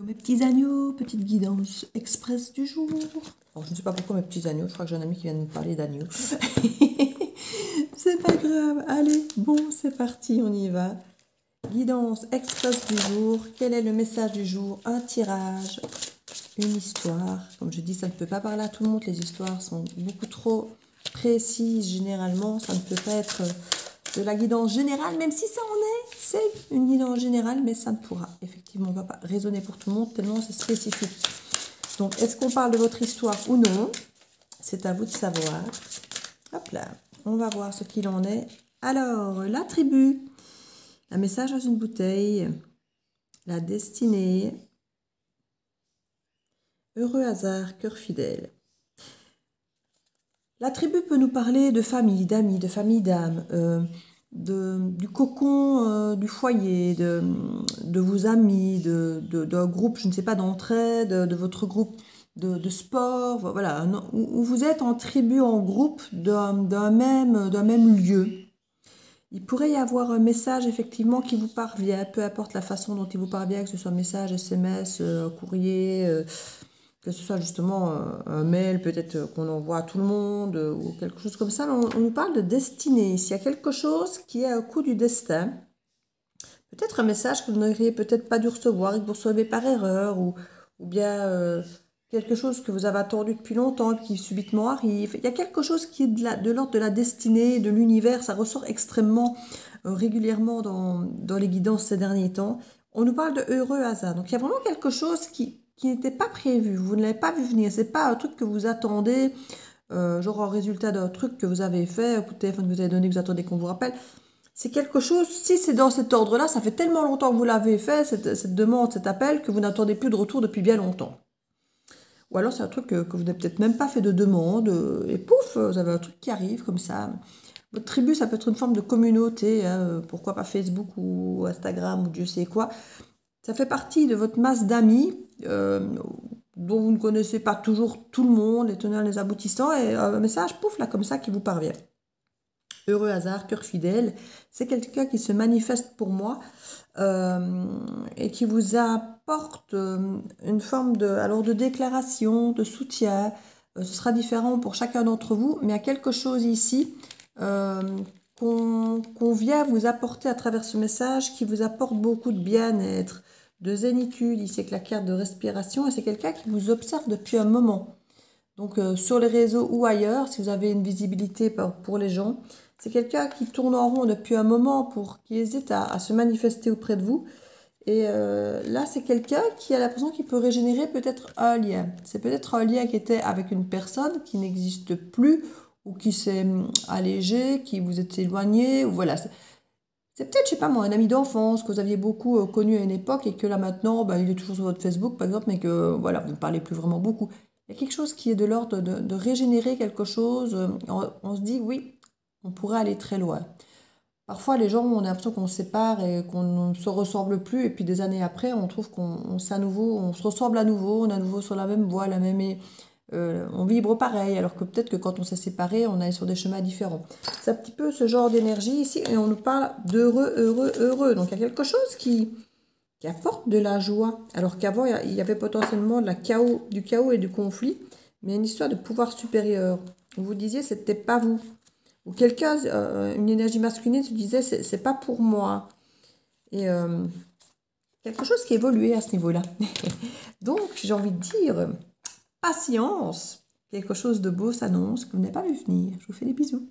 Mes petits agneaux, petite guidance express du jour. Alors, je ne sais pas pourquoi mes petits agneaux, je crois que j'ai un ami qui vient de me parler d'agneaux. C'est pas grave, allez, bon, c'est parti, on y va. Guidance express du jour, quel est le message du jour? Un tirage, une histoire. Comme je dis, ça ne peut pas parler à tout le monde, les histoires sont beaucoup trop précises généralement, ça ne peut pas être de la guidance générale, même si ça en est, c'est une guidance générale, mais ça ne pourra effectivement pas résonner pour tout le monde, tellement c'est spécifique. Donc, est-ce qu'on parle de votre histoire ou non? C'est à vous de savoir. Hop là, on va voir ce qu'il en est. Alors, la tribu, un message dans une bouteille, la destinée, heureux hasard, cœur fidèle. La tribu peut nous parler de famille, d'amis, de famille d'âme, du cocon du foyer, de vos amis, d'un groupe, je ne sais pas, d'entraide, de votre groupe de sport, voilà, où vous êtes en tribu, en groupe d'un même lieu. Il pourrait y avoir un message effectivement qui vous parvient, peu importe la façon dont il vous parvient, que ce soit un message, SMS, courrier, que ce soit justement un mail peut-être qu'on envoie à tout le monde ou quelque chose comme ça. On nous parle de destinée. S'il y a quelque chose qui est un coup du destin, peut-être un message que vous n'auriez peut-être pas dû recevoir et que vous recevez par erreur ou bien quelque chose que vous avez attendu depuis longtemps et qui subitement arrive. Il y a quelque chose qui est de l'ordre de la destinée, de l'univers. Ça ressort extrêmement régulièrement dans les guidances ces derniers temps. On nous parle de heureux hasard. Donc il y a vraiment quelque chose qui n'était pas prévu, vous ne l'avez pas vu venir, c'est pas un truc que vous attendez, genre en résultat d'un truc que vous avez fait, un coup de téléphone que vous avez donné, que vous attendez qu'on vous rappelle. C'est quelque chose, si c'est dans cet ordre-là, ça fait tellement longtemps que vous l'avez fait, cette demande, cet appel, que vous n'attendez plus de retour depuis bien longtemps. Ou alors c'est un truc que vous n'avez peut-être même pas fait de demande, et pouf, vous avez un truc qui arrive comme ça. Votre tribu, ça peut être une forme de communauté, hein, pourquoi pas Facebook ou Instagram ou Dieu sait quoi. Ça fait partie de votre masse d'amis dont vous ne connaissez pas toujours tout le monde, les tenants, les aboutissants, et un message, pouf, là, comme ça, qui vous parvient. Heureux hasard, cœur fidèle, c'est quelqu'un qui se manifeste pour moi et qui vous apporte une forme de déclaration, de soutien. Ce sera différent pour chacun d'entre vous, mais il y a quelque chose ici qu'on vient vous apporter à travers ce message qui vous apporte beaucoup de bien-être, de zénitude. Ici, avec la carte de respiration, et c'est quelqu'un qui vous observe depuis un moment. Donc, sur les réseaux ou ailleurs, si vous avez une visibilité pour les gens, c'est quelqu'un qui tourne en rond depuis un moment, qui hésite à se manifester auprès de vous. Et là, c'est quelqu'un qui a l'impression qu'il peut régénérer peut-être un lien. C'est peut-être un lien qui était avec une personne qui n'existe plus, ou qui s'est allégé, qui vous est éloigné, ou voilà. C'est peut-être, je sais pas moi, un ami d'enfance que vous aviez beaucoup connu à une époque et que là maintenant, il est toujours sur votre Facebook par exemple, mais que voilà, vous ne parlez plus vraiment beaucoup. Il y a quelque chose qui est de l'ordre de régénérer quelque chose. On se dit, oui, on pourrait aller très loin. Parfois, les gens, on a l'impression qu'on se sépare et qu'on ne se ressemble plus, et puis des années après, on trouve qu'on s'est à nouveau, on se ressemble à nouveau, on est à nouveau sur la même voie, on vibre pareil, alors que peut-être que quand on s'est séparés, on est sur des chemins différents. C'est un petit peu ce genre d'énergie ici, et on nous parle d'heureux, heureux, heureux. Donc il y a quelque chose qui apporte de la joie, alors qu'avant, il y avait potentiellement du chaos et du conflit, mais il y a une histoire de pouvoir supérieur. Vous disiez, c'était pas vous. Ou quelqu'un, une énergie masculine se disait, c'est pas pour moi. Et quelque chose qui évoluait à ce niveau-là. Donc, j'ai envie de dire, patience, quelque chose de beau s'annonce que vous n'avez pas vu venir. Je vous fais des bisous.